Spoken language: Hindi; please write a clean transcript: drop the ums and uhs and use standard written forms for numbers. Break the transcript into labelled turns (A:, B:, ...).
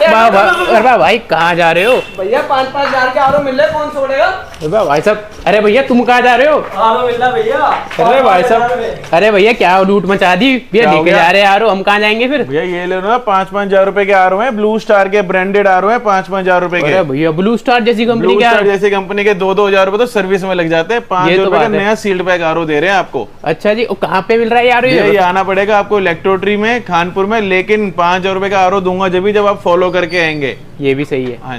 A: अरे भाई कहाँ जा रहे हो
B: भैया 5-5 हजार के आरो मिल रहे, कौन छोड़ेगा?
A: भाई साहब? अरे भैया तुम कहाँ जा रहे हो?
B: आरो मिल रहा भैया।
A: अरे भाई साहब, अरे भैया क्या लूट मचा दी भैया, लेके जा रहे आरो, हम कहाँ जाएंगे फिर?
C: भैया ये ले लो ना, 5-5 हजार रुपए के आरो हैं, ब्लू स्टार के ब्रांडेड आरो हैं, 5-5 हजार रुपए के।
A: अरे भैया ब्लू स्टार जैसी कंपनी
C: ब्लू
A: क्या?
C: स्टार जैसी कंपनी के 2-2 हजार रुपए तो सर्विस में लग जाते हैं। 5 रुपए का नया सील्ड पैक आरो दे रहे हैं आपको।
A: अच्छा जी, कहाँ पे मिल रहा है यार
C: ये आना पड़ेगा आपको इलेक्ट्रोट्री में, खानपुर में, लेकिन 5 हजार रुपए का आरो दूंगा जब आप फॉलो करके आएंगे।
A: ये भी सही है।
C: हाँ।